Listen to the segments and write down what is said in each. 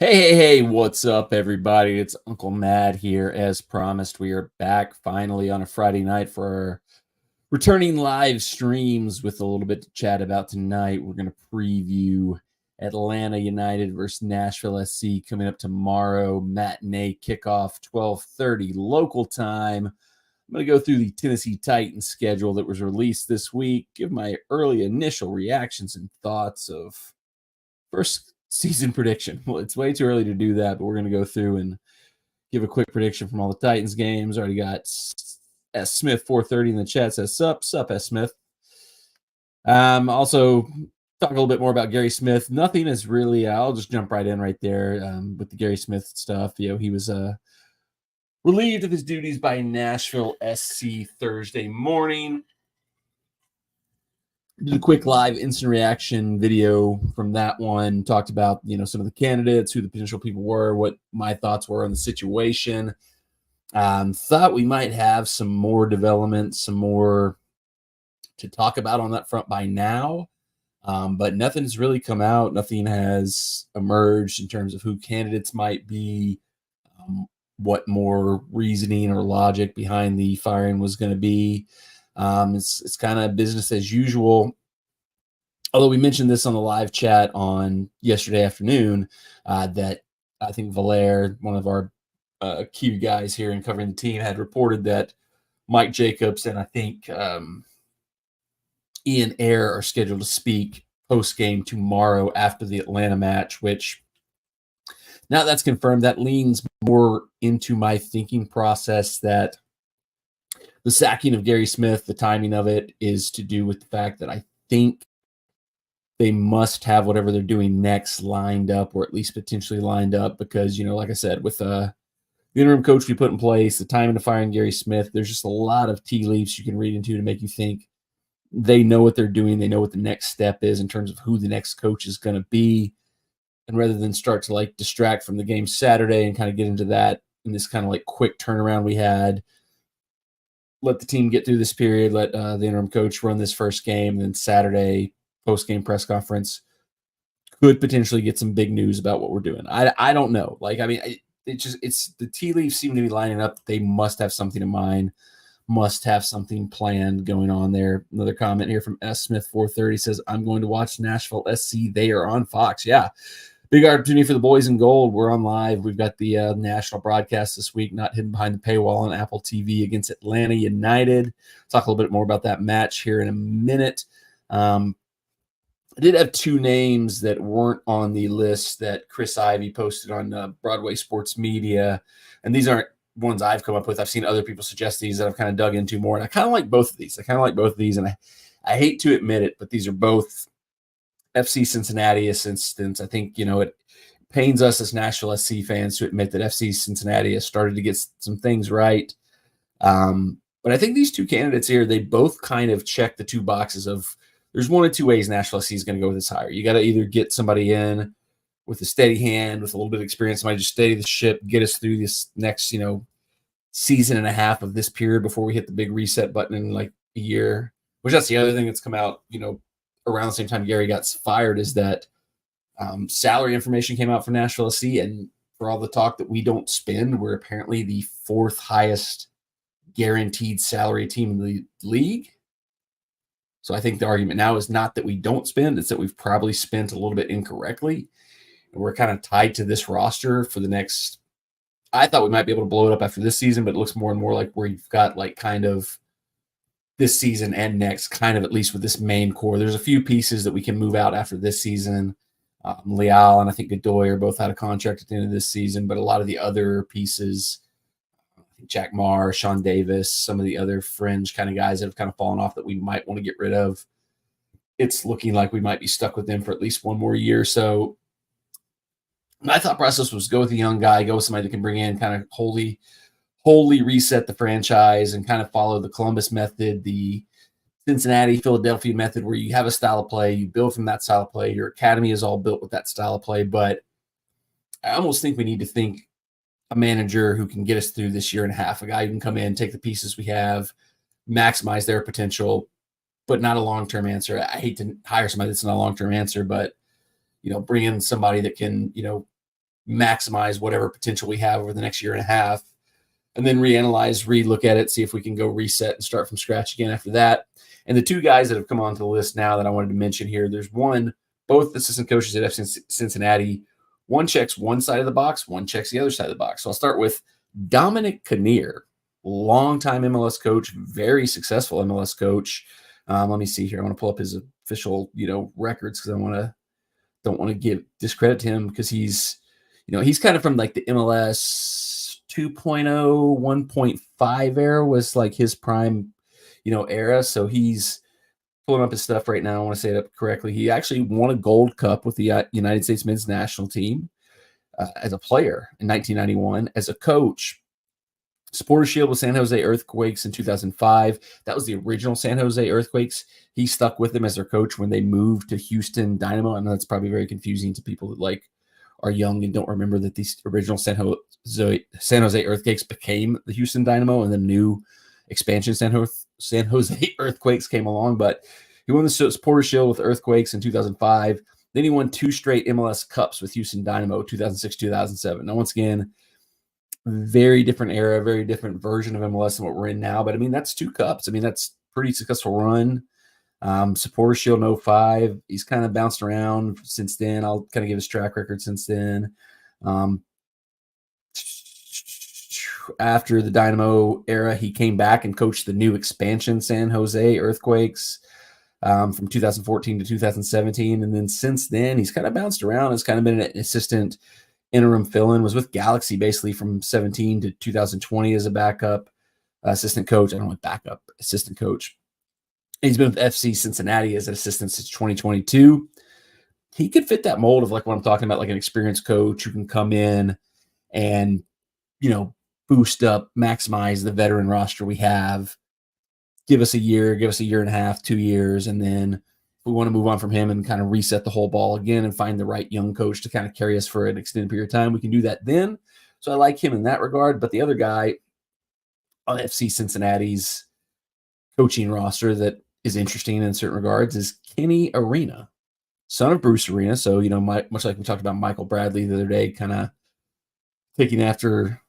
Hey, what's up, everybody? It's Uncle Mad here. As promised, we are back finally on a Friday night for our returning live streams with a little bit to chat about tonight. We're going to preview Atlanta United versus Nashville SC coming up tomorrow. Matinee kickoff, 12:30 local time. I'm going to go through the Tennessee Titans schedule that was released this week, give my early initial reactions and thoughts of first season prediction. Well, it's way too early to do that, but we're going to go through and give a quick prediction from all the Titans games. Already got S. Smith 430 in the chat says sup S. Smith. Also talk a little bit more about Gary Smith. Nothing is really. I'll just jump right in right there with the Gary Smith stuff. He was relieved of his duties by Nashville SC Thursday morning. Did a quick live instant reaction video from that one. Talked about, some of the candidates, who the potential people were, what my thoughts were on the situation. Thought we might have some more development, some more to talk about on that front by now. But nothing's really come out. Nothing has emerged in terms of who candidates might be, what more reasoning or logic behind the firing was going to be. It's kind of business as usual. Although we mentioned this on the live chat on yesterday afternoon, that I think Valère, one of our key guys here in covering the team, had reported that Mike Jacobs and I think Ian Ayre are scheduled to speak post-game tomorrow after the Atlanta match, which now that's confirmed, that leans more into my thinking process that the sacking of Gary Smith, the timing of it, is to do with the fact that I think they must have whatever they're doing next lined up, or at least potentially lined up, because, like I said, with the interim coach we put in place, the timing of firing Gary Smith, there's just a lot of tea leaves you can read into to make you think they know what they're doing. They know what the next step is in terms of who the next coach is going to be. And rather than start to distract from the game Saturday and kind of get into that in this kind of quick turnaround we had, let the team get through this period, let the interim coach run this first game, and then Saturday post-game press conference could potentially get some big news about what we're doing. I don't know. It's the tea leaves seem to be lining up. They must have something in mind, must have something planned going on there. Another comment here from S. Smith 430 says, I'm going to watch Nashville SC. They are on Fox. Yeah. Big opportunity for the boys in gold. We're on live. We've got the national broadcast this week, not hidden behind the paywall on Apple TV against Atlanta United. Talk a little bit more about that match here in a minute. I did have two names that weren't on the list that Chris Ivey posted on Broadway Sports Media, and these aren't ones I've come up with. I've seen other people suggest these that I've kind of dug into more, and I kind of like both of these. And I hate to admit it, but these are both FC Cincinnati assistants. I think, it pains us as Nashville SC fans to admit that FC Cincinnati has started to get some things right. But I think these two candidates here, they both kind of check the two boxes of, there's one of two ways Nashville SC is going to go with this hire. You got to either get somebody in with a steady hand, with a little bit of experience, somebody just steady the ship, get us through this next, season and a half of this period before we hit the big reset button in a year, which that's the other thing that's come out, around the same time Gary got fired, is that salary information came out for Nashville SC, and for all the talk that we don't spend, we're apparently the fourth highest guaranteed salary team in the league. So I think the argument now is not that we don't spend, it's that we've probably spent a little bit incorrectly. And we're kind of tied to this roster for the next, I thought we might be able to blow it up after this season, but it looks more and more like where you've got kind of this season and next, kind of at least with this main core. There's a few pieces that we can move out after this season. Leal and I think Godoy are both out of contract at the end of this season, but a lot of the other pieces, Jack Marr, Sean Davis, some of the other fringe kind of guys that have kind of fallen off that we might want to get rid of, it's looking like we might be stuck with them for at least one more year. So my thought process was go with a young guy, go with somebody that can bring in kind of wholly reset the franchise and kind of follow the Columbus method, the Cincinnati, Philadelphia method, where you have a style of play, you build from that style of play. Your academy is all built with that style of play. But I almost think we need to think a manager who can get us through this year and a half, a guy who can come in, take the pieces we have, maximize their potential, but not a long-term answer. I hate to hire somebody that's not a long-term answer, but, bring in somebody that can, maximize whatever potential we have over the next year and a half, and then reanalyze, relook at it, see if we can go reset and start from scratch again after that. And the two guys that have come onto the list now that I wanted to mention here, there's one, both assistant coaches at FC Cincinnati. One checks one side of the box, one checks the other side of the box. So I'll start with Dominic Kinnear, longtime MLS coach, very successful MLS coach. Let me see here. I want to pull up his official, records because don't want to give discredit to him because he's kind of from like the MLS 2.0, 1.5 era was like his prime, era. So he's pulling up his stuff right now. I want to say it up correctly. He actually won a gold cup with the United States men's national team as a player in 1991. As a coach, Supporter Shield with San Jose Earthquakes in 2005. That was the original San Jose Earthquakes. He stuck with them as their coach when they moved to Houston Dynamo. I know that's probably very confusing to people that are young and don't remember that these original San Jose Earthquakes became the Houston Dynamo, and the new expansion San Jose Earthquakes came along. But he won the Supporter Shield with Earthquakes in 2005. Then he won 2 straight MLS Cups with Houston Dynamo, 2006, 2007. Now, once again, very different era, very different version of MLS than what we're in now. But, that's 2 cups. That's pretty successful run. Supporter Shield in 05. He's kind of bounced around since then. I'll kind of give his track record since then. After the Dynamo era, he came back and coached the new expansion San Jose Earthquakes from 2014 to 2017. And then since then, he's kind of bounced around. Has kind of been an assistant interim fill-in, was with Galaxy basically from 17 to 2020 as a backup assistant coach. I don't want backup assistant coach. He's been with FC Cincinnati as an assistant since 2022. He could fit that mold of like what I'm talking about, like an experienced coach who can come in and, boost up, maximize the veteran roster we have, give us a year and a half, 2 years, and then we want to move on from him and kind of reset the whole ball again and find the right young coach to kind of carry us for an extended period of time. We can do that then. So I like him in that regard. But the other guy on FC Cincinnati's coaching roster that is interesting in certain regards is Kenny Arena, son of Bruce Arena. So, much like we talked about Michael Bradley the other day, kind of taking after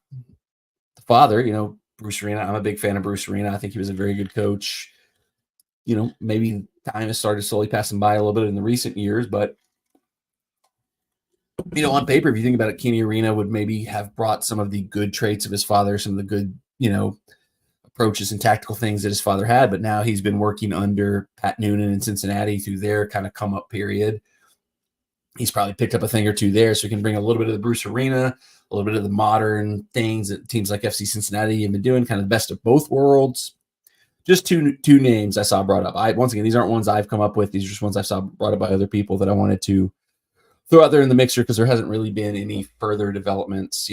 the father, Bruce Arena. I'm a big fan of Bruce Arena. I think he was a very good coach. Maybe time has started slowly passing by a little bit in the recent years, but on paper, if you think about it, Kenny Arena would maybe have brought some of the good traits of his father, some of the good, approaches and tactical things that his father had. But now he's been working under Pat Noonan in Cincinnati through their kind of come up period. He's probably picked up a thing or two there, so he can bring a little bit of the Bruce Arena, a little bit of the modern things that teams like FC Cincinnati have been doing, kind of the best of both worlds. Just two names I saw brought up. Once again, these aren't ones I've come up with. These are just ones I saw brought up by other people that I wanted to throw out there in the mixer because there hasn't really been any further developments,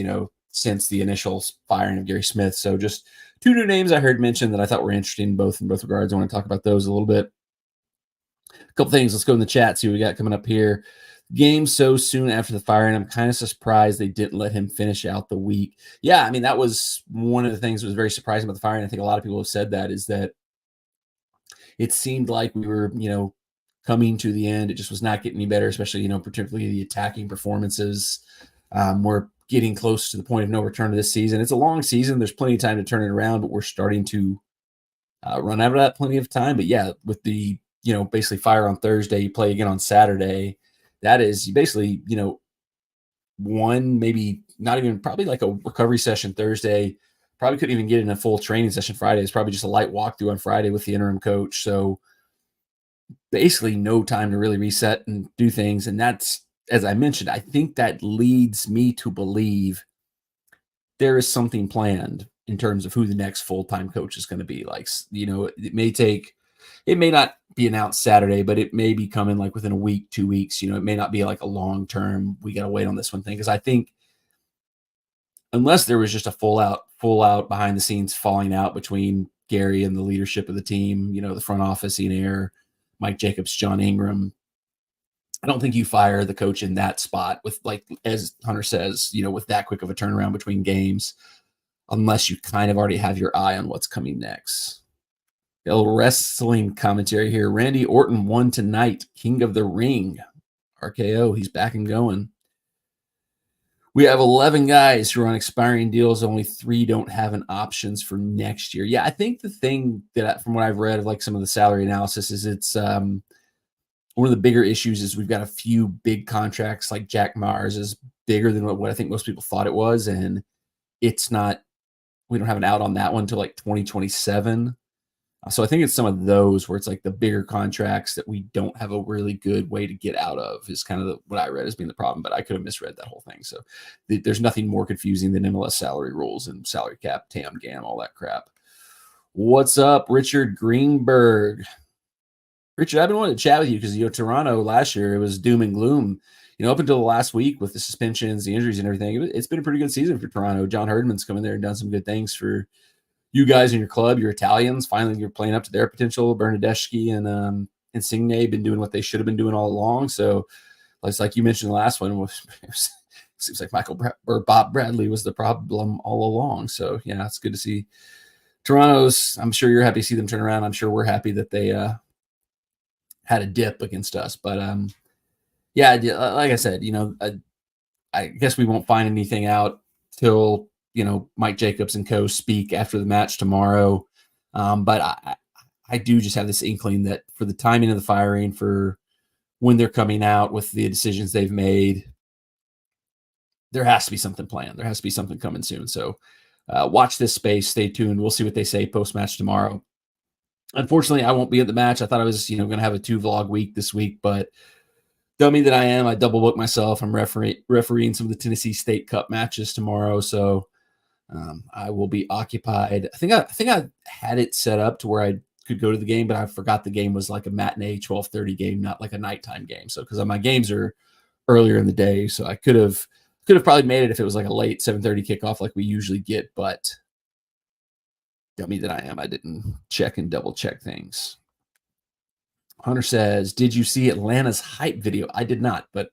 since the initial firing of Gary Smith. So just 2 new names I heard mentioned that I thought were interesting in both regards. I want to talk about those a little bit. A couple things. Let's go in the chat, see what we got coming up here. Game so soon after the firing. I'm kind of surprised they didn't let him finish out the week. Yeah, that was one of the things that was very surprising about the firing. I think a lot of people have said that is that it seemed like we were, coming to the end. It just was not getting any better, especially, particularly the attacking performances. We're getting close to the point of no return to this season. It's a long season. There's plenty of time to turn it around, but we're starting to run out of that plenty of time. But yeah, with the, basically fire on Thursday, you play again on Saturday. That is basically, one, maybe not even, probably like a recovery session Thursday. Probably couldn't even get in a full training session Friday. It's probably just a light walkthrough on Friday with the interim coach. So basically no time to really reset and do things. And that's, as I mentioned, I think that leads me to believe there is something planned in terms of who the next full-time coach is going to be. Like, it may not be announced Saturday, but it may be coming like within a week, 2 weeks. It may not be like a long-term, we got to wait on this one thing. Because I think unless there was just a full out behind the scenes falling out between Gary and the leadership of the team, the front office, Ian Ayre, Mike Jacobs, John Ingram, I don't think you fire the coach in that spot with, like, as Hunter says, with that quick of a turnaround between games, unless you kind of already have your eye on what's coming next. A little wrestling commentary here. Randy Orton won tonight. King of the Ring. RKO. He's back and going. We have 11 guys who are on expiring deals. Only 3 don't have an options for next year. Yeah, I think the thing that from what I've read of like some of the salary analysis is it's one of the bigger issues is we've got a few big contracts like Jack Mars is bigger than what I think most people thought it was, and it's not. We don't have an out on that one until like 2027. So I think it's some of those where it's like the bigger contracts that we don't have a really good way to get out of is kind of what I read as being the problem, but I could have misread that whole thing. So there's nothing more confusing than MLS salary rules and salary cap, TAM, GAM, all that crap. What's up, Richard Greenberg? Richard, I've been wanting to chat with you because, Toronto last year, it was doom and gloom. Up until the last week with the suspensions, the injuries and everything, it's been a pretty good season for Toronto. John Herdman's come in there and done some good things for you guys in your club, your Italians. Finally, you're playing up to their potential. Bernadeschi and Insigne been doing what they should have been doing all along. So, it's like you mentioned the last one, seems like Bob Bradley was the problem all along. So, yeah, it's good to see Toronto's. I'm sure you're happy to see them turn around. I'm sure we're happy that they had a dip against us. But, yeah, like I said, I guess we won't find anything out till Mike Jacobs and co speak after the match tomorrow. But I do just have this inkling that for the timing of the firing, for when they're coming out with the decisions they've made, there has to be something planned. There has to be something coming soon. So watch this space. Stay tuned. We'll see what they say post match tomorrow. Unfortunately, I won't be at the match. I thought I was going to have a 2-vlog week this week, but dummy that I am, I double booked myself. I'm refereeing some of the Tennessee State Cup matches tomorrow, so I will be occupied. I think I had it set up to where I could go to the game, but I forgot the game was like a matinee 12:30 game, not like a nighttime game. So because my games are earlier in the day, so I could have probably made it if it was like a late 7:30 kickoff like we usually get. But dummy that I am, I didn't check and double check things. Hunter says, did you see Atlanta's hype video? I did not, but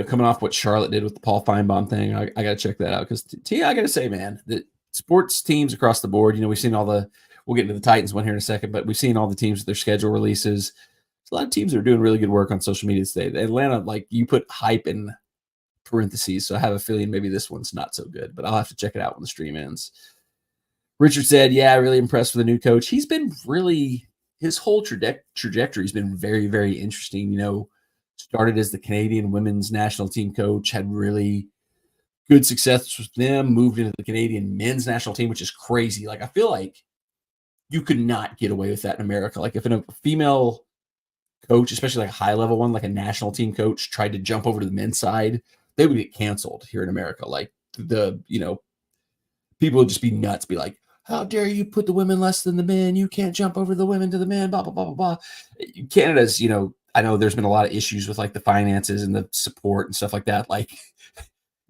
coming off what Charlotte did with the Paul Feinbaum thing, I got to check that out because I got to say, man, the sports teams across the board, we've seen we'll get into the Titans one here in a second, but we've seen all the teams with their schedule releases. There's a lot of teams that are doing really good work on social media today. Atlanta, like you put hype in parentheses, so I have a feeling maybe this one's not so good, but I'll have to check it out when the stream ends. Richard said, yeah, really impressed with the new coach. He's been his whole trajectory has been very, very interesting. Started as the Canadian women's national team coach, had really good success with them, moved into the Canadian men's national team, which is crazy. Like, I feel like you could not get away with that in America. Like, if a female coach, especially like a high-level one, like a national team coach, tried to jump over to the men's side, they would get canceled here in America. Like, people would just be nuts, be like, how dare you put the women less than the men? You can't jump over the women to the men, blah, blah, blah, blah, blah. Canada's, I know there's been a lot of issues with like the finances and the support and stuff like that. Like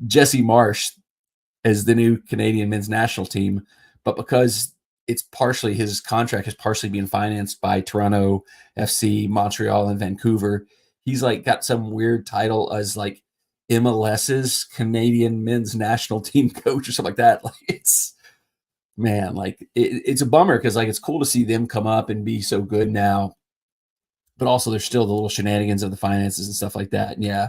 Jesse Marsh is the new Canadian men's national team, but because it's partially his contract is partially being financed by Toronto FC, Montreal, and Vancouver, he's like got some weird title as like MLS's Canadian men's national team coach or something like that. Like it's a bummer because like it's cool to see them come up and be so good now, but also there's still the little shenanigans of the finances and stuff like that. And yeah,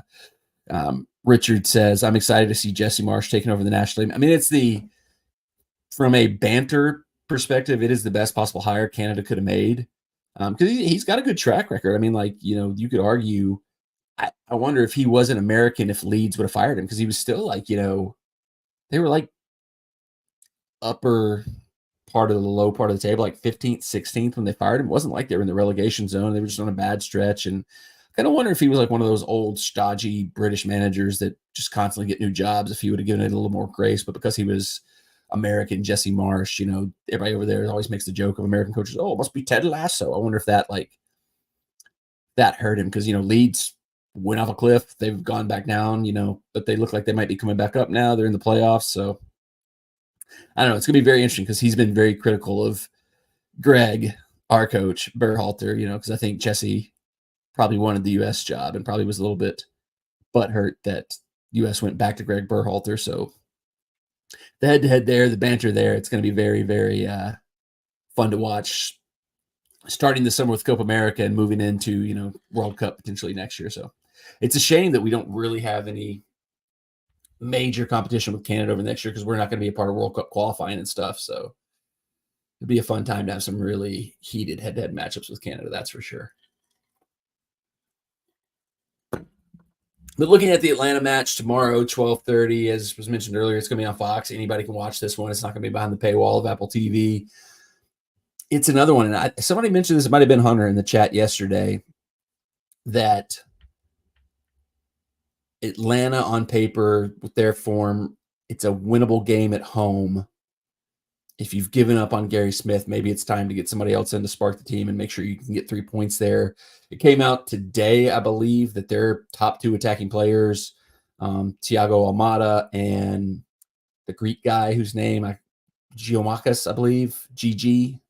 Richard says, I'm excited to see Jesse Marsh taking over the national team. I mean, from a banter perspective, it is the best possible hire Canada could have made because he's got a good track record. I mean, like, you could argue, I wonder if he wasn't American, if Leeds would have fired him because he was still like, they were like upper part of the low part of the table, like 15th, 16th when they fired him. It wasn't like they were in the relegation zone. They were just on a bad stretch. And I kind of wonder if he was like one of those old stodgy British managers that just constantly get new jobs, if he would have given it a little more grace. But because he was American, Jesse Marsh, everybody over there always makes the joke of American coaches. Oh, it must be Ted Lasso. I wonder if that hurt him because, Leeds went off a cliff. They've gone back down, but they look like they might be coming back up now. They're in the playoffs. So I don't know. It's going to be very interesting because he's been very critical of Greg, our coach, Berhalter, because I think Jesse probably wanted the U.S. job and probably was a little bit butthurt that U.S. went back to Greg Berhalter. So the head-to-head there, the banter there, it's going to be very, very fun to watch starting this summer with Copa America and moving into, World Cup potentially next year. So it's a shame that we don't really have any major competition with Canada over next year because we're not going to be a part of World Cup qualifying and stuff. So it'd be a fun time to have some really heated head-to-head matchups with Canada. That's for sure. But looking at the Atlanta match tomorrow, 12:30, as was mentioned earlier, it's going to be on Fox. Anybody can watch this one. It's not going to be behind the paywall of Apple TV. It's another one. And somebody mentioned this, it might have been Hunter in the chat yesterday, that Atlanta on paper with their form, it's a winnable game at home. If you've given up on Gary Smith, maybe it's time to get somebody else in to spark the team and make sure you can get 3 points there. It came out today, I believe, that their top 2 attacking players, Thiago Almada and the Greek guy whose name, Giamakis, I believe, GG,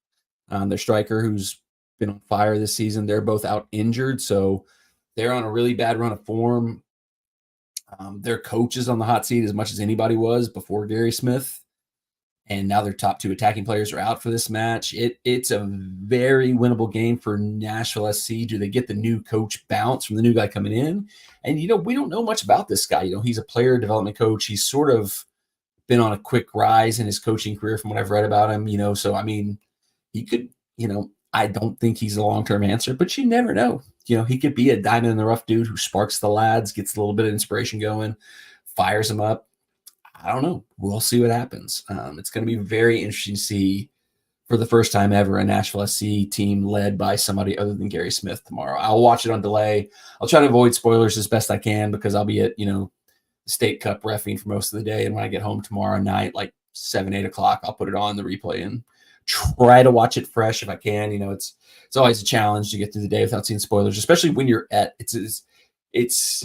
their striker who's been on fire this season, they're both out injured. So they're on a really bad run of form. Their coach is on the hot seat as much as anybody was before Gary Smith. And now their top 2 attacking players are out for this match. It's a very winnable game for Nashville SC. Do they get the new coach bounce from the new guy coming in? And, we don't know much about this guy. He's a player development coach. He's sort of been on a quick rise in his coaching career from what I've read about him, So, I mean, he could, I don't think he's a long-term answer, but you never know. He could be a diamond in the rough dude who sparks the lads, gets a little bit of inspiration going, fires them up. I don't know. We'll see what happens. It's going to be very interesting to see, for the first time ever, a Nashville SC team led by somebody other than Gary Smith tomorrow. I'll watch it on delay. I'll try to avoid spoilers as best I can because I'll be at, the State Cup reffing for most of the day. And when I get home tomorrow night, like 7, 8 o'clock, I'll put it on the replay and try to watch it fresh if I can. It's always a challenge to get through the day without seeing spoilers, especially when you're at it's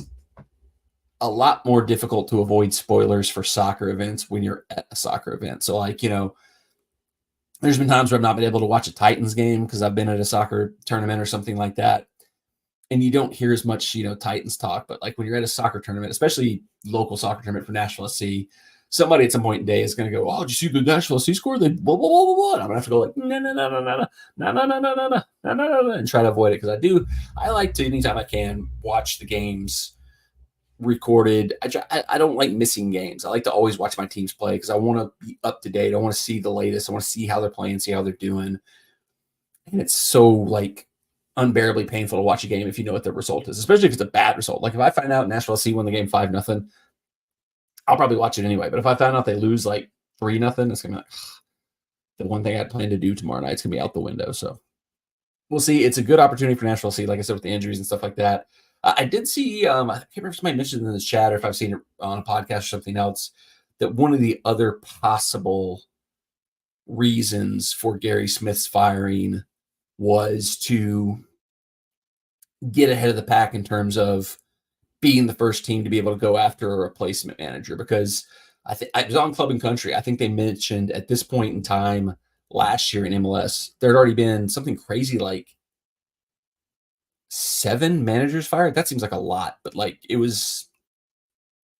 a lot more difficult to avoid spoilers for soccer events when you're at a soccer event. So there's been times where I've not been able to watch a Titans game because I've been at a soccer tournament or something like that. And you don't hear as much, Titans talk, but like when you're at a soccer tournament, especially local soccer tournament for Nashville SC, somebody at some point in the day is going to go, "Oh, did you see the Nashville SC score? They blah, blah, blah, blah, blah." And I'm going to have to go like, no, and try to avoid it. Because I like to, anytime I can, watch the games recorded. I don't like missing games. I like to always watch my teams play because I want to be up to date. I want to see the latest. I want to see how they're playing, see how they're doing. And it's so unbearably painful to watch a game if you know what the result is, especially if it's a bad result. Like if I find out Nashville SC won the game 5-0, I'll probably watch it anyway. But if I found out they lose 3-0, it's gonna be like the one thing I had planned to do tomorrow night's gonna be out the window. So we'll see. It's a good opportunity for Nashville SC, like I said, with the injuries and stuff like that. I did see, I can't remember if somebody mentioned in this chat or if I've seen it on a podcast or something else, that one of the other possible reasons for Gary Smith's firing was to get ahead of the pack in terms of being the first team to be able to go after a replacement manager. Because I was on Club and Country. I think they mentioned at this point in time last year in MLS, there had already been something crazy like 7 managers fired. That seems like a lot, but it was,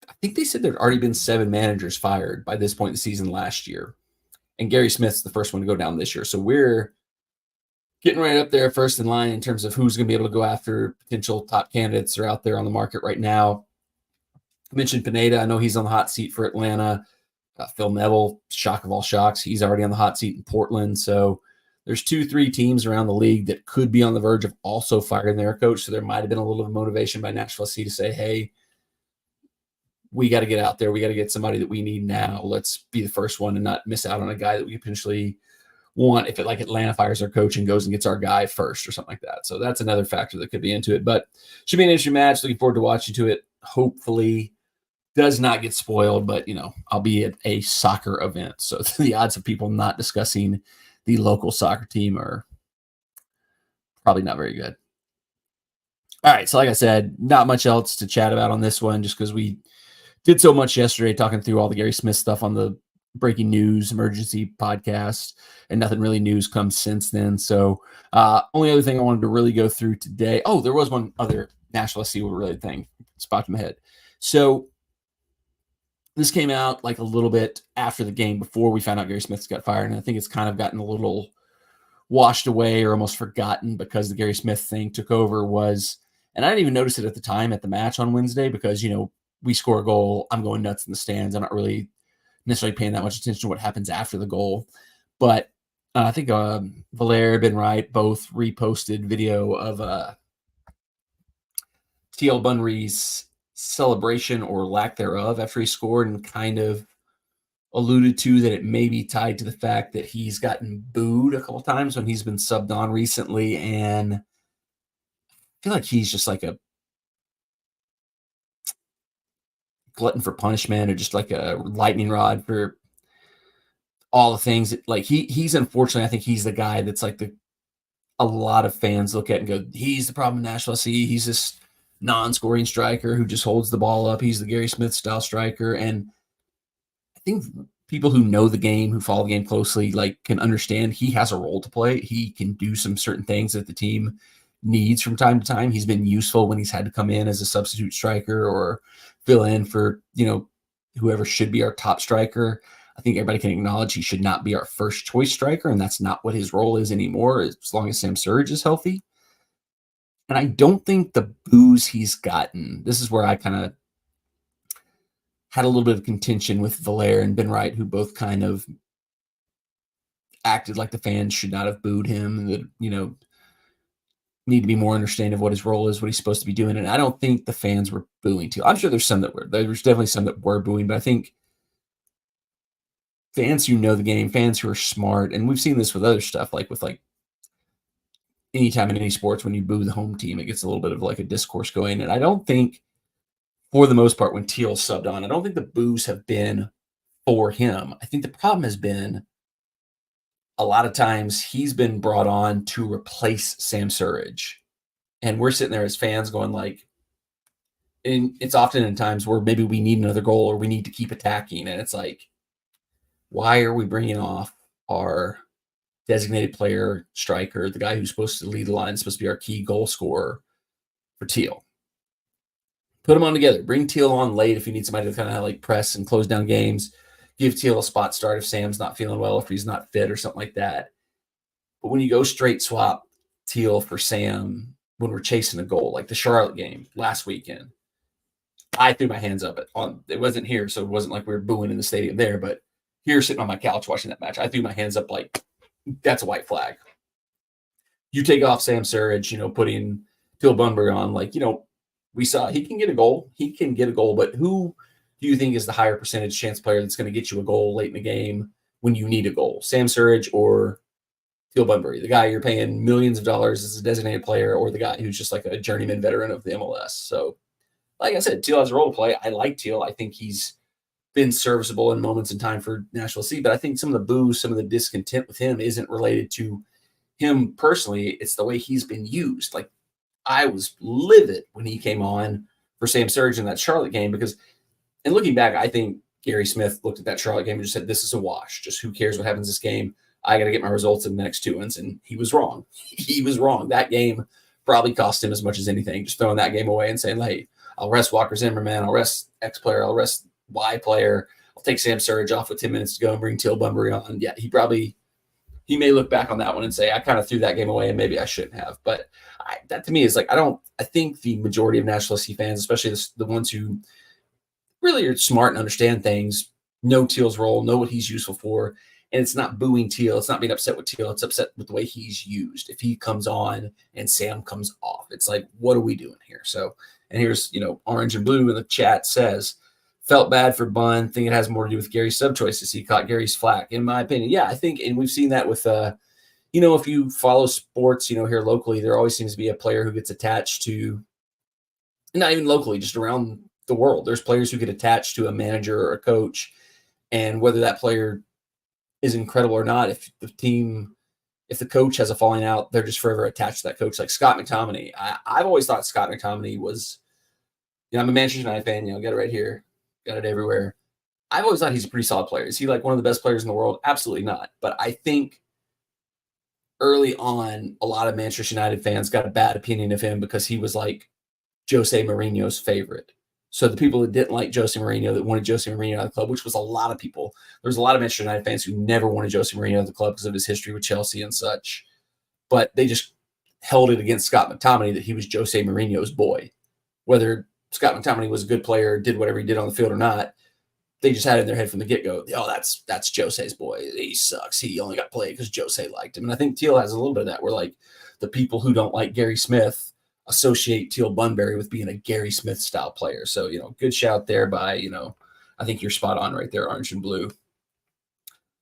I think they said there'd already been 7 managers fired by this point in the season last year. And Gary Smith's the first one to go down this year. So we're getting right up there first in line in terms of who's going to be able to go after potential top candidates that are out there on the market right now. I mentioned Pineda. I know he's on the hot seat for Atlanta. Phil Neville, shock of all shocks, he's already on the hot seat in Portland. So there's 2-3 teams around the league that could be on the verge of also firing their coach. So there might have been a little of motivation by Nashville SC to say, hey, we got to get out there. We got to get somebody that we need now. Let's be the first one and not miss out on a guy that we potentially want if Atlanta fires their coach and goes and gets our guy first or something like that. So that's another factor that could be into it. But should be an interesting match. Looking forward to watching to it. Hopefully does not get spoiled, but I'll be at a soccer event. So the odds of people not discussing the local soccer team are probably not very good. All right. So like I said, not much else to chat about on this one, just because we did so much yesterday talking through all the Gary Smith stuff on the breaking news emergency podcast, and nothing really news comes since then. So only other thing I wanted to really go through today. Oh, there was one other Nashville SC related thing. It's popped in my head. So this came out a little bit after the game before we found out Gary Smith's got fired. And I think it's kind of gotten a little washed away or almost forgotten because the Gary Smith thing took over and I didn't even notice it at the time at the match on Wednesday because, we score a goal, I'm going nuts in the stands. I'm not really necessarily paying that much attention to what happens after the goal. But I think Valer, Ben Wright both reposted video of T.L. Bunbury's celebration or lack thereof after he scored, and kind of alluded to that it may be tied to the fact that he's gotten booed a couple times when he's been subbed on recently. And I feel like he's just like a glutton for punishment, or just like a lightning rod for all the things that, like, he's unfortunately, I think he's the guy that's like a lot of fans look at and go, he's the problem in Nashville SC. He's this non-scoring striker who just holds the ball up. He's the Gary Smith style striker. And I think people who know the game, who follow the game closely, like, can understand he has a role to play. He can do some certain things that the team needs from time to time. He's been useful when he's had to come in as a substitute striker or fill in for, whoever should be our top striker. I think everybody can acknowledge he should not be our first choice striker, and that's not what his role is anymore, as long as Sam Surridge is healthy. And I don't think the boos he's gotten, this is where I kind of had a little bit of contention with Valer and Ben Wright, who both kind of acted like the fans should not have booed him, and that, need to be more understanding of what his role is, what he's supposed to be doing. And I don't think the fans were booing too. I'm sure there's some that were. There's definitely some that were booing, but I think fans who know the game, fans who are smart, and we've seen this with other stuff, like with anytime in any sports, when you boo the home team, it gets a little bit of like a discourse going. And I don't think, for the most part, when Teal subbed on, I don't think the boos have been for him. I think the problem has been a lot of times he's been brought on to replace Sam Surridge. And we're sitting there as fans going like, and it's often in times where maybe we need another goal or we need to keep attacking. And it's like, why are we bringing off our designated player striker, the guy who's supposed to lead the line, supposed to be our key goal scorer, for Teal? Put them on together. Bring Teal on late if you need somebody to kind of like press and close down games. Give Teal a spot start if Sam's not feeling well, if he's not fit or something like that. But when you go straight swap Teal for Sam when we're chasing a goal, like the Charlotte game last weekend, I threw my hands up. It wasn't here, so it wasn't like we were booing in the stadium there, but here sitting on my couch watching that match, I threw my hands up like, that's a white flag. You take off Sam Surridge, putting Teal Bunbury on, like, we saw he can get a goal. He can get a goal, but who do you think is the higher percentage chance player that's going to get you a goal late in the game when you need a goal? Sam Surridge or Teal Bunbury, the guy you're paying millions of dollars as a designated player, or the guy who's just like a journeyman veteran of the MLS? So, like I said, Teal has a role to play. I like Teal. I think he's been serviceable in moments in time for Nashville SC, but I think some of the boos, some of the discontent with him isn't related to him personally. It's the way he's been used. Like, I was livid when he came on for Sam Surridge in that Charlotte game because, and looking back, I think Gary Smith looked at that Charlotte game and just said, this is a wash. Just who cares what happens this game? I got to get my results in the next two ones. And he was wrong. He was wrong. That game probably cost him as much as anything, just throwing that game away and saying, hey, I'll rest Walker Zimmerman. I'll rest X player. I'll rest Y player. I'll take Sam Surridge off with 10 minutes to go and bring Teal Bunbury on. Yeah, he may look back on that one and say, I kind of threw that game away and maybe I shouldn't have. But that to me is like, I think the majority of Nashville SC fans, especially the ones who really are smart and understand things, know Teal's role, know what he's useful for. And it's not booing Teal. It's not being upset with Teal. It's upset with the way he's used. If he comes on and Sam comes off, it's like, what are we doing here? So, and here's, Orange and Blue in the chat says, felt bad for Bun. Think it has more to do with Gary's sub choices. He caught Gary's flack, in my opinion. Yeah, I think, and we've seen that with, if you follow sports, here locally, there always seems to be a player who gets attached to, not even locally, just around the world. There's players who get attached to a manager or a coach, and whether that player is incredible or not, if the coach has a falling out, they're just forever attached to that coach. Like Scott McTominay. I've always thought Scott McTominay was, I'm a Manchester United fan, got it right here. Got it everywhere. I've always thought he's a pretty solid player. Is he like one of the best players in the world? Absolutely not. But I think early on, a lot of Manchester United fans got a bad opinion of him because he was like Jose Mourinho's favorite. So the people that didn't like Jose Mourinho, that wanted Jose Mourinho out of the club, which was a lot of people. There was a lot of Manchester United fans who never wanted Jose Mourinho out of the club because of his history with Chelsea and such. But they just held it against Scott McTominay that he was Jose Mourinho's boy. Whether Scott McTominay was a good player, did whatever he did on the field or not. They just had it in their head from the get-go, oh, that's Jose's boy. He sucks. He only got played because Jose liked him. And I think Teal has a little bit of that, where like the people who don't like Gary Smith associate Teal Bunbury with being a Gary Smith style player. So, good shout there by, I think you're spot on right there, Orange and Blue.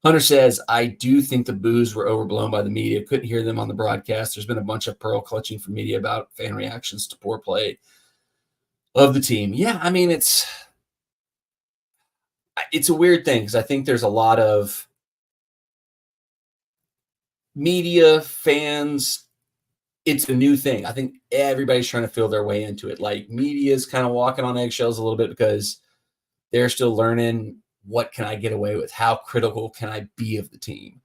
Hunter says, I do think the boos were overblown by the media. Couldn't hear them on the broadcast. There's been a bunch of pearl clutching from media about fan reactions to poor play of the team. Yeah, I mean, it's a weird thing because I think there's a lot of media fans. It's a new thing. I think everybody's trying to feel their way into it. Like, media is kind of walking on eggshells a little bit because they're still learning, what can I get away with? How critical can I be of the team?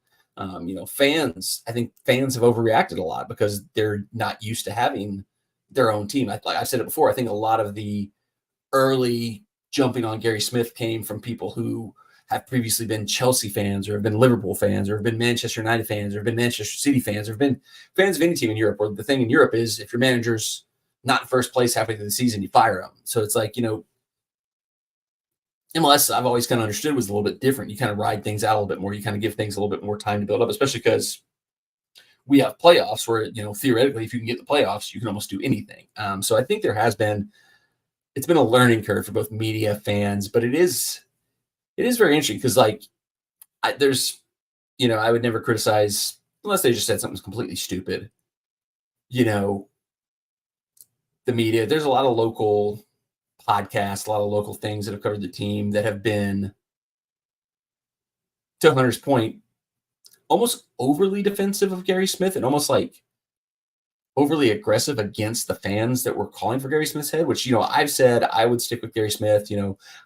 Fans, I think fans have overreacted a lot because they're not used to having their own team. Like I said it before, I think a lot of the early jumping on Gary Smith came from people who have previously been Chelsea fans or have been Liverpool fans or have been Manchester United fans or have been Manchester City fans or have been fans of any team in Europe. Or the thing in Europe is, if your manager's not in first place halfway through the season, you fire him. So it's like, MLS, I've always kind of understood, was a little bit different. You kind of ride things out a little bit more. You kind of give things a little bit more time to build up, especially because we have playoffs where, theoretically, if you can get the playoffs, you can almost do anything. So I think it's been a learning curve for both media, fans, but it is very interesting because, like, I would never criticize unless they just said something's completely stupid. The media, there's a lot of local podcasts, a lot of local things that have covered the team that have been, to Hunter's point, almost overly defensive of Gary Smith and almost like overly aggressive against the fans that were calling for Gary Smith's head, which, I've said I would stick with Gary Smith.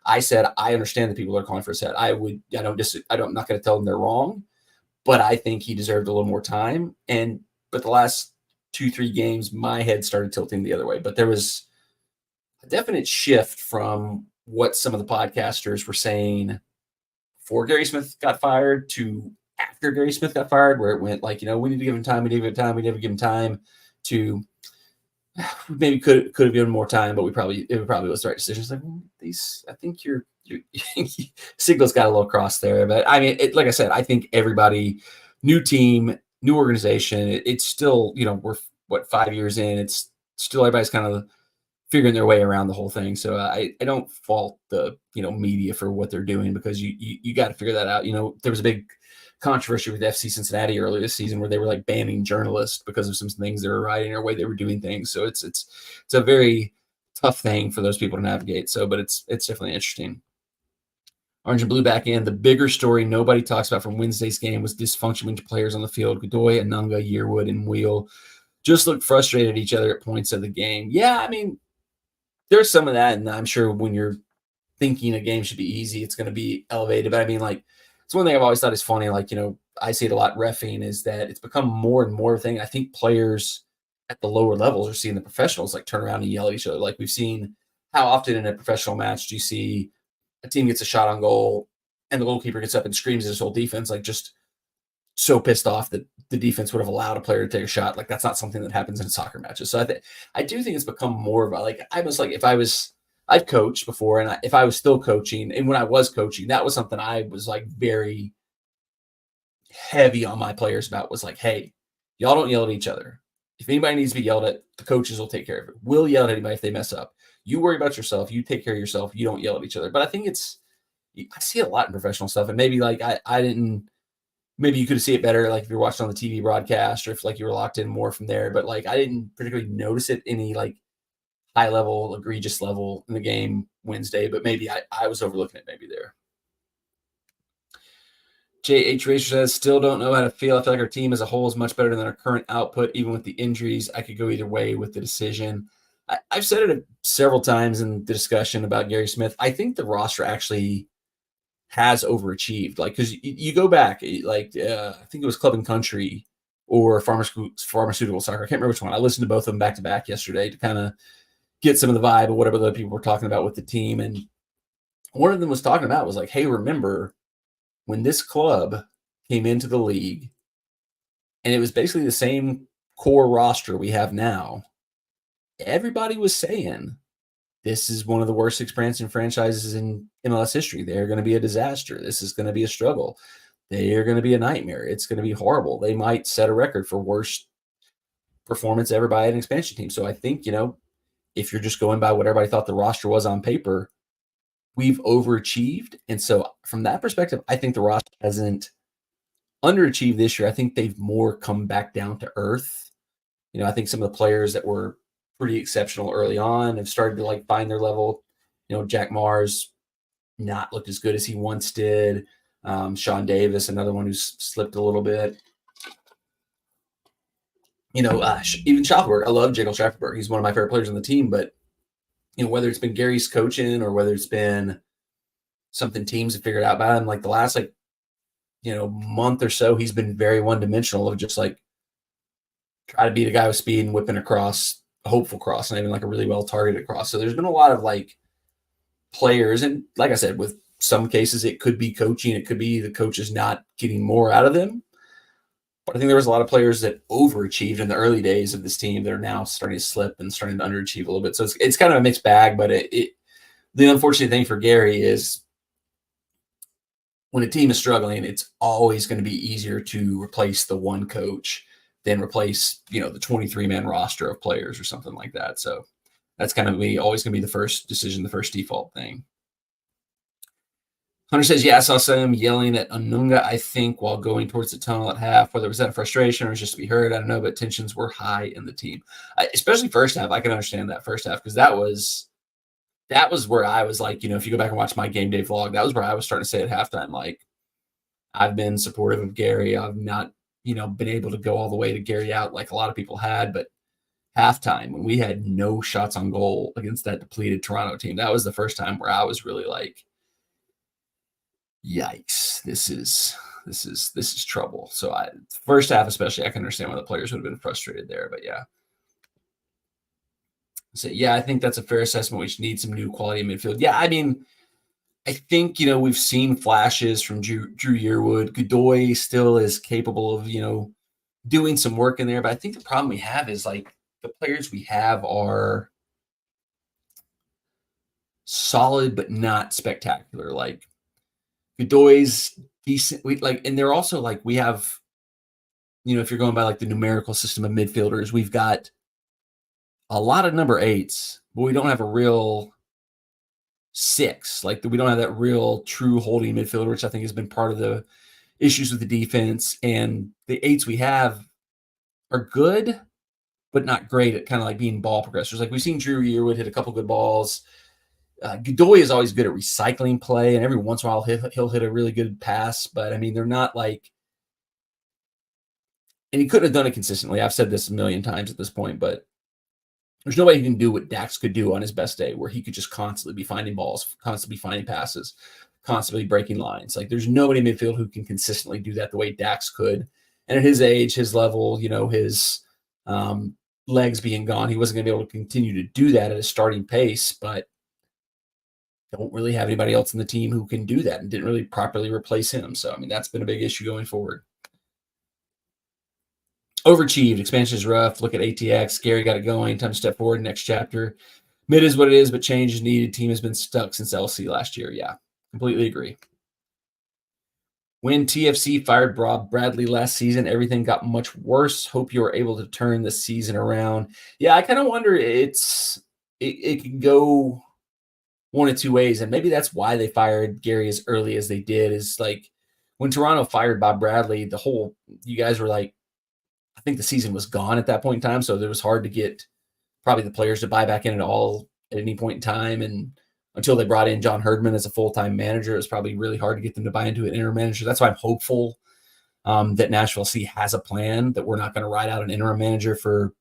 I said, I understand the people that are calling for his head. I'm not going to tell them they're wrong, but I think he deserved a little more time. But the last 2-3 games, my head started tilting the other way, but there was a definite shift from what some of the podcasters were saying before Gary Smith got fired to after Gary Smith got fired, where it went like, we need to give him time, we never give him time, to maybe could have given more time, but it probably was the right decision. It's like, I think your signals got a little cross there. But I mean, like I said, I think everybody, new team, new organization, it's still, we're 5 years in, it's still everybody's kind of figuring their way around the whole thing. So I don't fault the, media for what they're doing, because you got to figure that out. There was a big controversy with FC Cincinnati earlier this season where they were like banning journalists because of some things they were writing or way they were doing things. So it's a very tough thing for those people to navigate. So, but it's definitely interesting. Orange and Blue back in. The bigger story nobody talks about from Wednesday's game was dysfunction with players on the field. Godoy, Anunga, Yearwood, and Wheel just looked frustrated at each other at points of the game. Yeah, I mean, there's some of that, and I'm sure when you're thinking a game should be easy, it's going to be elevated. But I mean, like, it's one thing I've always thought is funny. Like, I see it a lot reffing, is that it's become more and more a thing. I think players at the lower levels are seeing the professionals like turn around and yell at each other. Like, we've seen, how often in a professional match do you see a team gets a shot on goal and the goalkeeper gets up and screams at his whole defense, like just so pissed off that the defense would have allowed a player to take a shot. Like, that's not something that happens in soccer matches. So I do think it's become more of a, like, I was like, I've coached before, and if I was still coaching, and when I was coaching, that was something I was like very heavy on my players about, was like, hey, y'all don't yell at each other. If anybody needs to be yelled at, the coaches will take care of it. We'll yell at anybody if they mess up. You worry about yourself. You take care of yourself. You don't yell at each other. But I think I see it a lot in professional stuff, and maybe like I didn't, maybe you could see it better, like if you're watching on the TV broadcast, or if like you were locked in more from there. But like, I didn't particularly notice it any like high level, egregious level in the game Wednesday, but maybe I was overlooking it maybe there. JH Racer says, still don't know how to feel. I feel like our team as a whole is much better than our current output, even with the injuries. I could go either way with the decision. I've said it several times in the discussion about Gary Smith. I think the roster actually has overachieved. Like, because you go back, like, I think it was Club and Country or Pharmaceutical Soccer. I can't remember which one. I listened to both of them back to back yesterday to kind of get some of the vibe of whatever the people were talking about with the team. And one of them was talking about was like, hey, remember when this club came into the league and it was basically the same core roster we have now, everybody was saying this is one of the worst expansion franchises in MLS history. They're going to be a disaster. This is going to be a struggle. They are going to be a nightmare. It's going to be horrible. They might set a record for worst performance ever by an expansion team. So I think, if you're just going by what everybody thought the roster was on paper, we've overachieved. And so from that perspective, I think the roster hasn't underachieved this year. I think they've more come back down to earth. I think some of the players that were pretty exceptional early on have started to find their level. Jack Mars not looked as good as he once did. Sean Davis, another one who's slipped a little bit. Even Schaffenberg. I love Jiggle Schaffenberg. He's one of my favorite players on the team, but whether it's been Gary's coaching or whether it's been something teams have figured out about him, the last month or so, he's been very one-dimensional of just try to beat a guy with speed and whipping across a hopeful cross, not even a really well-targeted cross. So there's been a lot of players, and like I said, with some cases it could be coaching, it could be the coaches not getting more out of them. But I think there was a lot of players that overachieved in the early days of this team that are now starting to slip and starting to underachieve a little bit. So it's kind of a mixed bag, but the unfortunate thing for Gary is when a team is struggling, it's always going to be easier to replace the one coach than replace, the 23-man roster of players or something like that. So that's kind of always going to be the first decision, the first default thing. Hunter says, yeah, I saw some yelling at Anunga, I think, while going towards the tunnel at half. Whether it was out of frustration or just to be heard, I don't know, but tensions were high in the team. Especially first half. I can understand that first half because that was where I was if you go back and watch my game day vlog, that was where I was starting to say at halftime, I've been supportive of Gary. I've not, been able to go all the way to Gary out like a lot of people had, but halftime when we had no shots on goal against that depleted Toronto team, that was the first time where I was really yikes, this is trouble. So first half especially, I can understand why the players would have been frustrated there, but yeah. So yeah, I think that's a fair assessment. We should need some new quality in midfield. Yeah, I mean, I think we've seen flashes from Drew Yearwood. Godoy still is capable of doing some work in there, but I think the problem we have is the players we have are solid but not spectacular. Godoy's decent. And they're also we have, if you're going by the numerical system of midfielders, we've got a lot of number 8s, but we don't have a real 6. We don't have that real true holding midfielder, which I think has been part of the issues with the defense. And the 8s we have are good, but not great at kind of being ball progressors. We've seen Drew Yearwood hit a couple good balls. Godoy is always good at recycling play, and every once in a while he'll hit a really good pass. But I mean, they're not and he couldn't have done it consistently. I've said this a million times at this point, but there's nobody who can do what Dax could do on his best day, where he could just constantly be finding balls, constantly finding passes, constantly breaking lines. There's nobody in midfield who can consistently do that the way Dax could. And at his age, his level, his legs being gone, he wasn't going to be able to continue to do that at a starting pace, but don't really have anybody else in the team who can do that and didn't really properly replace him. So, I mean, that's been a big issue going forward. Overachieved. Expansion is rough. Look at ATX. Gary got it going. Time to step forward. Next chapter. Mid is what it is, but change is needed. Team has been stuck since LC last year. Yeah, completely agree. When TFC fired Rob Bradley last season, everything got much worse. Hope you are able to turn the season around. Yeah, I kind of wonder it can go one of two ways, and maybe that's why they fired Gary as early as they did. Is when Toronto fired Bob Bradley, you guys were I think the season was gone at that point in time, so it was hard to get probably the players to buy back in at all at any point in time. And until they brought in John Herdman as a full-time manager, it was probably really hard to get them to buy into an interim manager. That's why I'm hopeful that Nashville C has a plan, that we're not going to ride out an interim manager for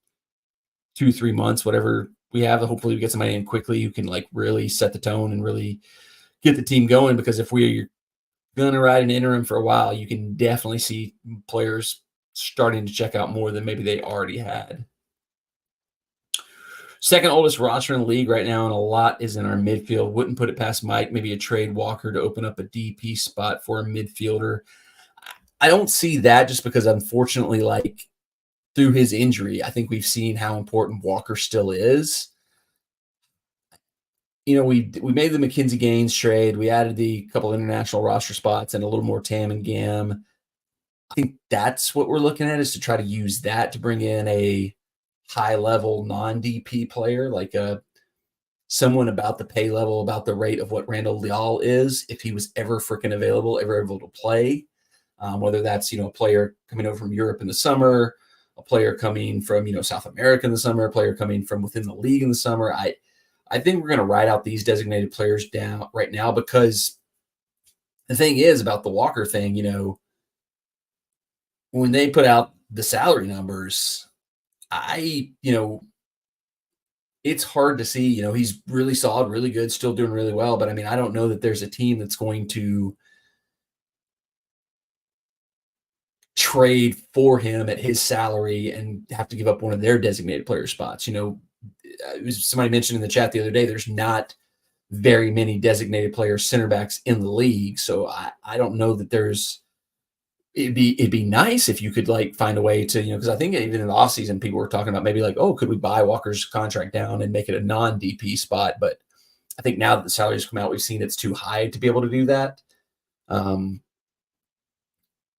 2-3 months, whatever we have. Hopefully we get somebody in quickly who can really set the tone and really get the team going, because if we're going to ride an interim for a while, you can definitely see players starting to check out more than maybe they already had. Second oldest roster in the league right now, and a lot is in our midfield. Wouldn't put it past Mike, maybe a trade Walker to open up a DP spot for a midfielder. I don't see that, just because unfortunately, through his injury, I think we've seen how important Walker still is. we made the McKenzie Gaines trade. We added the couple international roster spots and a little more Tam and Gam. I think that's what we're looking at, is to try to use that to bring in a high-level non-DP player, like someone about the pay level, about the rate of what Randall Leal is, if he was ever freaking available, ever able to play. Whether that's, a player coming over from Europe in the summer, a player coming from, South America in the summer, a player coming from within the league in the summer. I think we're going to ride out these designated players down right now, because the thing is about the Walker thing, when they put out the salary numbers, it's hard to see, he's really solid, really good, still doing really well. But I don't know that there's a team that's going to trade for him at his salary and have to give up one of their designated player spots. Somebody mentioned in the chat the other day, there's not very many designated player center backs in the league. So I don't know that it'd be nice if you could find a way to, because I think even in the offseason, people were talking about maybe could we buy Walker's contract down and make it a non-DP spot? But I think now that the salaries come out, we've seen it's too high to be able to do that.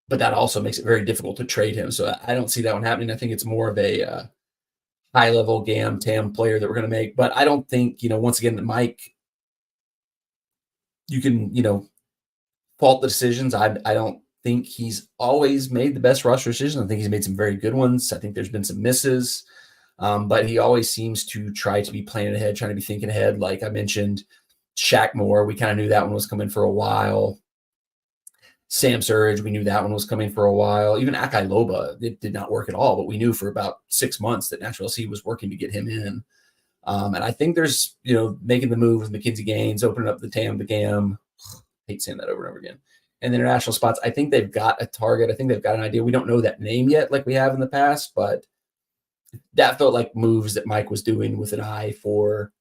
But that also makes it very difficult to trade him. So I don't see that one happening. I think it's more of a high-level Gam Tam player that we're going to make. But I don't think, once again, Mike, you can, fault the decisions. I don't think he's always made the best roster decisions. I think he's made some very good ones. I think there's been some misses. But he always seems to try to be planning ahead, trying to be thinking ahead. Like I mentioned, Shaq Moore, we kind of knew that one was coming for a while. Sam Surridge, we knew that one was coming for a while. Even Akai Loba, it did not work at all, but we knew for about 6 months that Nashville SC was working to get him in. And I think there's, making the move with McKenzie Gaines, opening up the Tam, the Gam. Hate saying that over and over again. And the international spots, I think they've got a target. I think they've got an idea. We don't know that name yet like we have in the past, but that felt like moves that Mike was doing with an eye for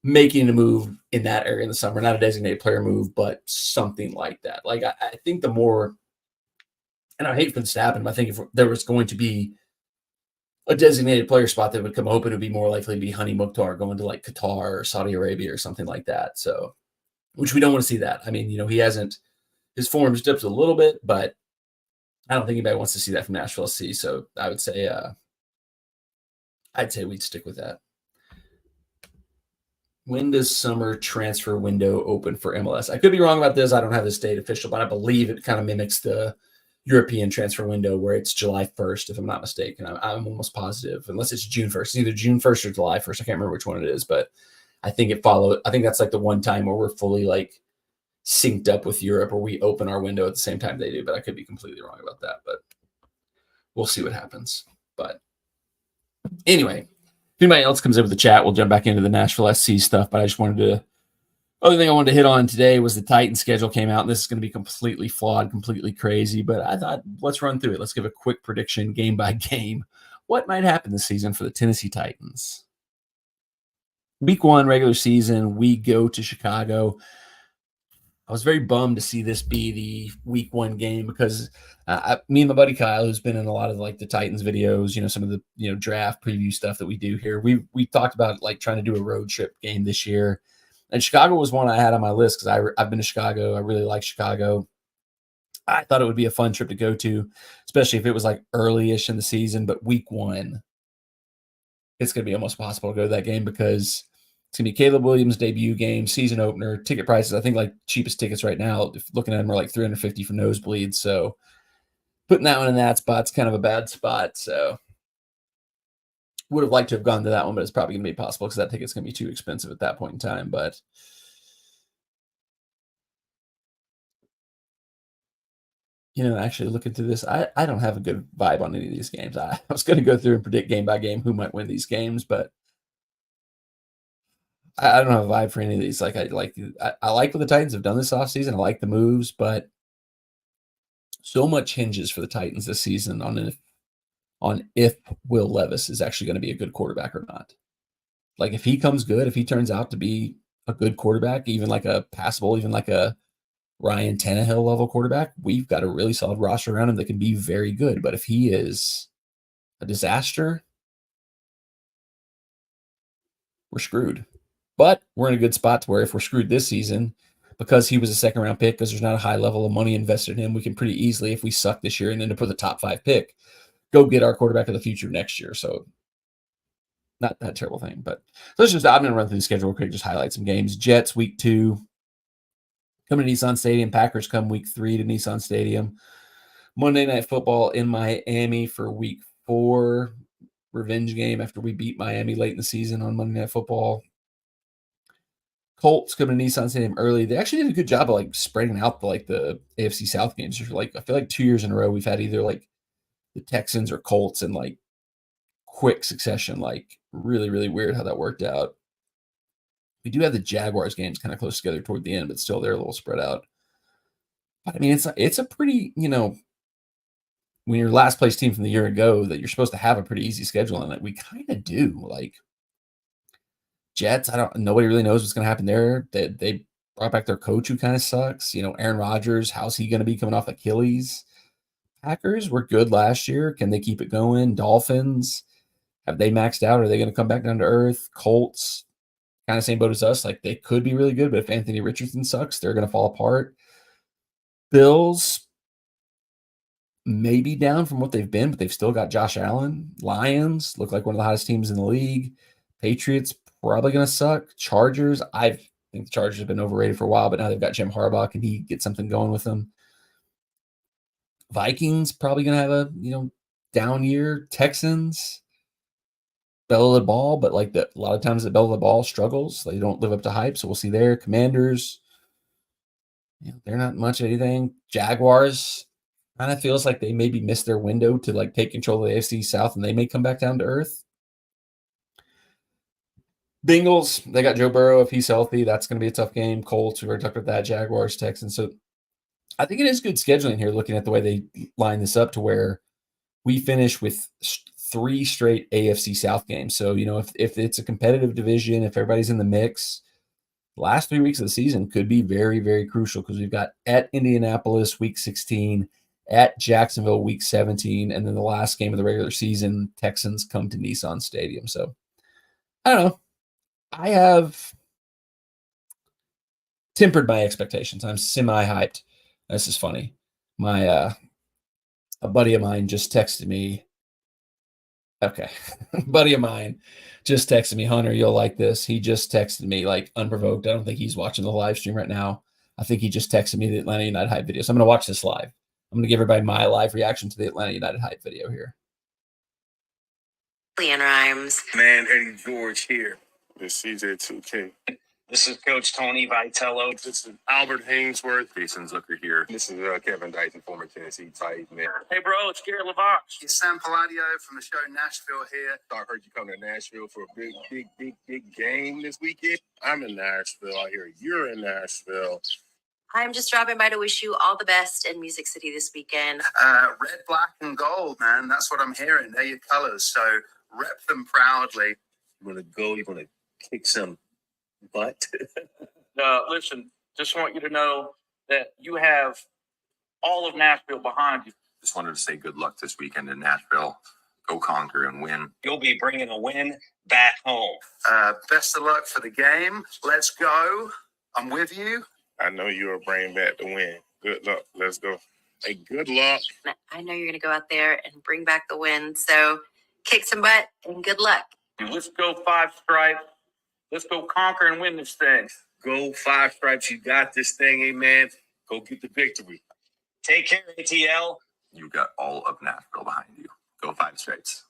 making a move in that area in the summer, not a designated player move, but something like that. I think the more, and I hate for this to happen, but I think if there was going to be a designated player spot that would come open, it would be more likely to be Hani Mukhtar going to Qatar or Saudi Arabia or something like that. So, which we don't want to see that. He hasn't, his form's dipped a little bit, but I don't think anybody wants to see that from Nashville SC. So I would say, I'd say we'd stick with that. When does summer transfer window open for MLS? I could be wrong about this. I don't have this date official, but I believe it kind of mimics the European transfer window where it's July 1st, if I'm not mistaken. I'm almost positive, unless it's June 1st. It's either June 1st or July 1st. I can't remember which one it is, but I think I think that's the one time where we're fully synced up with Europe, where we open our window at the same time they do, but I could be completely wrong about that, but we'll see what happens. But anyway, if anybody else comes in with the chat, we'll jump back into the Nashville SC stuff. But I just other thing I wanted to hit on today was the Titans schedule came out, and this is going to be completely flawed, completely crazy. But I thought, let's run through it. Let's give a quick prediction game by game. What might happen this season for the Tennessee Titans? Week 1, regular season, we go to Chicago. I was very bummed to see this be the week 1 game because me and my buddy Kyle, who's been in a lot of the Titans videos, some of the draft preview stuff that we do here, we talked about trying to do a road trip game this year, and Chicago was one I had on my list because I've been to Chicago. I really like Chicago. I thought it would be a fun trip to go to, especially if it was early-ish in the season. But week 1, it's going to be almost impossible to go to that game because it's going to be Caleb Williams' debut game, season opener. Ticket prices, I think cheapest tickets right now, looking at them, are $350 for nosebleeds. So putting that one in that spot's kind of a bad spot. So would have liked to have gone to that one, but it's probably going to be possible because that ticket's going to be too expensive at that point in time. But actually looking through this, I don't have a good vibe on any of these games. I was going to go through and predict game by game who might win these games, but I don't have a vibe for any of these. I like what the Titans have done this offseason. I like the moves, but so much hinges for the Titans this season on if Will Levis is actually going to be a good quarterback or not. If he comes good, if he turns out to be a good quarterback, even a passable, even a Ryan Tannehill level quarterback, we've got a really solid roster around him that can be very good. But if he is a disaster, we're screwed. But we're in a good spot to where if we're screwed this season, because he was a second-round pick, because there's not a high level of money invested in him, we can pretty easily, if we suck this year and then to put the top 5 pick, go get our quarterback of the future next year. So not that terrible thing. But so it's just, I'm going to run through the schedule real quick, just highlight some games. Jets week 2, coming to Nissan Stadium. Packers come week 3 to Nissan Stadium. Monday Night Football in Miami for week 4. Revenge game after we beat Miami late in the season on Monday Night Football. Colts coming to Nissan Stadium early. They actually did a good job of like spreading out the AFC South games. Like I feel like 2 years in a row we've had either like the Texans or Colts in like quick succession. Like really, really weird how that worked out. We do have the Jaguars games kind of close together toward the end, but still they're a little spread out. But I mean, it's a pretty, when you're last place team from the year ago, that you're supposed to have a pretty easy schedule, and we kind of do. Like Jets, nobody really knows what's going to happen there. They brought back their coach who kind of sucks. Aaron Rodgers, how's he going to be coming off Achilles? Packers were good last year. Can they keep it going? Dolphins, have they maxed out? Are they going to come back down to earth? Colts, kind of same boat as us. Like they could be really good, but if Anthony Richardson sucks, they're going to fall apart. Bills, maybe down from what they've been, but they've still got Josh Allen. Lions look like one of the hottest teams in the league. Patriots probably going to suck. Chargers, I think the Chargers have been overrated for a while, but now they've got Jim Harbaugh. Can he get something going with them? Vikings probably going to have a down year. Texans, bell of the ball, but like a lot of times the bell of the ball struggles. They don't live up to hype, so we'll see there. Commanders, they're not much of anything. Jaguars, kind of feels like they maybe missed their window to like take control of the AFC South, and they may come back down to earth. Bengals, they got Joe Burrow. If he's healthy, that's going to be a tough game. Colts, we already talked about that. Jaguars, Texans. So I think it is good scheduling here, looking at the way they line this up to where we finish with 3 straight AFC South games. So, if it's a competitive division, if everybody's in the mix, the last 3 weeks of the season could be very, very crucial because we've got at Indianapolis week 16, at Jacksonville week 17, and then the last game of the regular season, Texans come to Nissan Stadium. So I don't know. I have tempered my expectations. I'm semi-hyped. This is funny. A buddy of mine just texted me. Okay. A buddy of mine just texted me, Hunter, you'll like this. He just texted me like unprovoked. I don't think he's watching the live stream right now. I think he just texted me the Atlanta United hype video. So I'm going to watch this live. I'm going to give everybody my live reaction to the Atlanta United hype video here. Leon Rhymes. Man, Eddie George here. This is CJ2K. This is Coach Tony Vitello. This is Albert Hainsworth. Jason Zucker here. This is Kevin Dyson, former Tennessee Titan. Hey, bro, it's Garrett LaVox. It's Sam Palladio from the show Nashville here. I heard you come to Nashville for a big game this weekend. I'm in Nashville. I hear you're in Nashville. I'm just dropping by to wish you all the best in Music City this weekend. Red, black, and gold, man. That's what I'm hearing. They're your colors. So rep them proudly. You're going to go. You're going to kick some butt. Listen, just want you to know that you have all of Nashville behind you. Just wanted to say good luck this weekend in Nashville. Go conquer and win. You'll be bringing a win back home. Best of luck for the game. Let's go. I'm with you. I know you're bringing back the win. Good luck. Let's go. Hey, good luck. I know you're going to go out there and bring back the win. So kick some butt and good luck. Let's go 5 stripes. Let's go conquer and win this thing. Go 5 stripes. You got this thing, amen. Go get the victory. Take care, ATL. You got all of Nashville behind you. Go 5 stripes.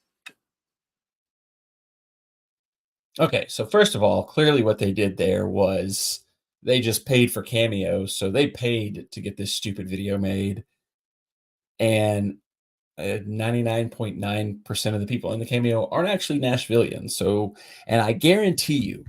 Okay, so first of all, clearly what they did there was they just paid for cameos. So they paid to get this stupid video made. And 99.9% of the people in the cameo aren't actually Nashvillians. So, and I guarantee you,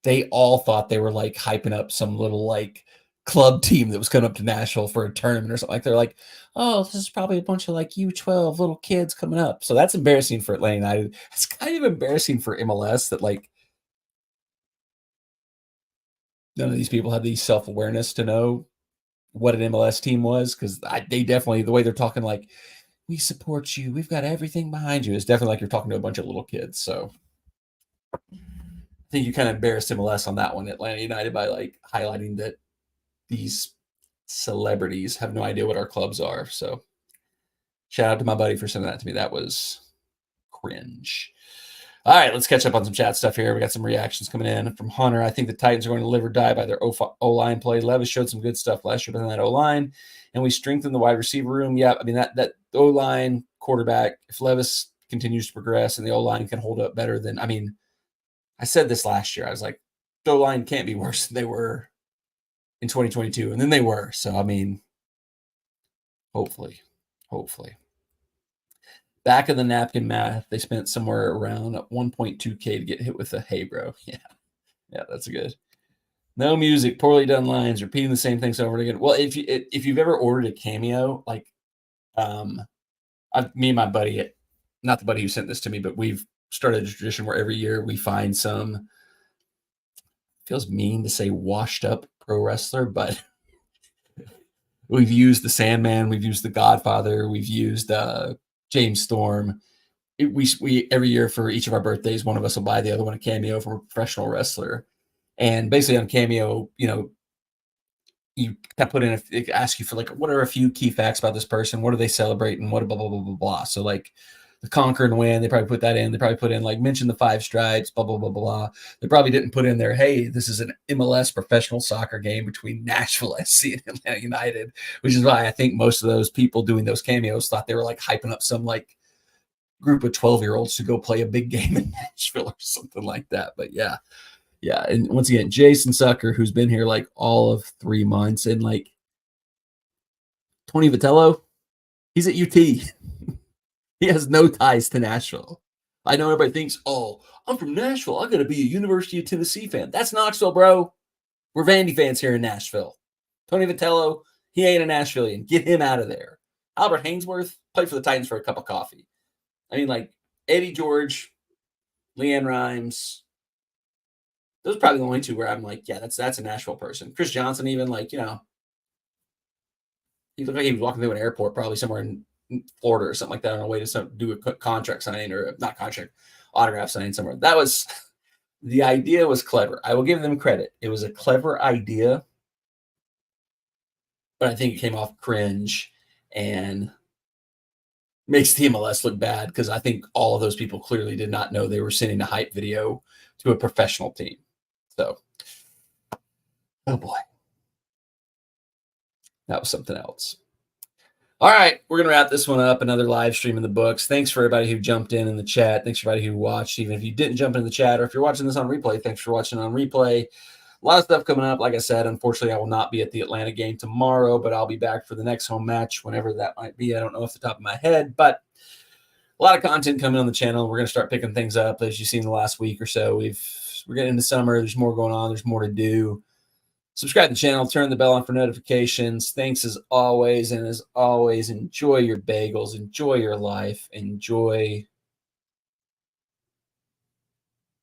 they all thought they were like hyping up some little like club team that was coming up to Nashville for a tournament or something. Like they're like, oh, this is probably a bunch of like U12 little kids coming up. So that's embarrassing for Atlanta United. It's kind of embarrassing for MLS that like none of these people have the self-awareness to know what an MLS team was, because they definitely, the way they're talking, like, we support you, we've got everything behind you, it's definitely like you're talking to a bunch of little kids. So think you kind of embarrassed MLS on that one, Atlanta United, by like highlighting that these celebrities have no idea what our clubs are. So shout out to my buddy for sending that to me. That was cringe. All right, let's catch up on some chat stuff here. We got some reactions coming in from Hunter. I think the Titans are going to live or die by their O-line play. Levis showed some good stuff last year behind that O-line, and we strengthened the wide receiver room. Yeah, I mean, that O-line quarterback, if Levis continues to progress and the O-line can hold up better than, I mean, I said this last year. I was like, the O-line can't be worse than they were in 2022, and then they were. So, I mean, hopefully. Back of the napkin math, they spent somewhere around 1.2K to get hit with a hey, bro. Yeah, that's good. No music, poorly done lines, repeating the same things over and again. Well, if you've ever ordered a Cameo, like, me and my buddy, not the buddy who sent this to me, but we've started a tradition where every year we find some. Feels mean to say washed up pro wrestler, but we've used the Sandman, we've used the Godfather, we've used James Storm. We every year for each of our birthdays, one of us will buy the other one a Cameo from a professional wrestler. And basically on Cameo, you kind of put in, it asks you for like, what are a few key facts about this person? What do they celebrate? And what blah, blah, blah, blah, blah. So like the conquer and win, they probably put that in. They probably put in like mention the 5 stripes, blah, blah, blah, blah. They probably didn't put in there, hey, this is an MLS professional soccer game between Nashville SC and Atlanta United, which is why I think most of those people doing those cameos thought they were like hyping up some like group of 12-year-olds to go play a big game in Nashville or something like that. But yeah. And once again, Jason Sucker, who's been here like all of 3 months, and like Tony Vitello, he's at UT. He has no ties to Nashville. I know everybody thinks, oh, I'm from Nashville. I got to be a University of Tennessee fan. That's Knoxville, bro. We're Vandy fans here in Nashville. Tony Vitello, he ain't a Nashvilleian. Get him out of there. Albert Hainsworth played for the Titans for a cup of coffee. I mean, like Eddie George, Leanne Rhymes. Those are probably the only 2 where I'm like, yeah, that's a Nashville person. Chris Johnson, even like, he looked like he was walking through an airport, probably somewhere in Florida or something like that, on a way to do a contract signing, or not contract, autograph signing somewhere. The idea was clever. I will give them credit. It was a clever idea, but I think it came off cringe and makes the MLS look bad, because I think all of those people clearly did not know they were sending a hype video to a professional team. So, oh boy, that was something else. All right, we're going to wrap this one up. Another live stream in the books. Thanks for everybody who jumped in the chat. Thanks for everybody who watched. Even if you didn't jump in the chat, or if you're watching this on replay, thanks for watching on replay. A lot of stuff coming up. Like I said, unfortunately, I will not be at the Atlanta game tomorrow, but I'll be back for the next home match, whenever that might be. I don't know off the top of my head, but a lot of content coming on the channel. We're going to start picking things up, as you've seen the last week or so. We're getting into summer. There's more going on. There's more to do. Subscribe to the channel. Turn the bell on for notifications. Thanks as always. And as always, enjoy your bagels. Enjoy your life. Enjoy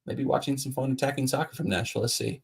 maybe watching some fun attacking soccer from Nashville. Let's see.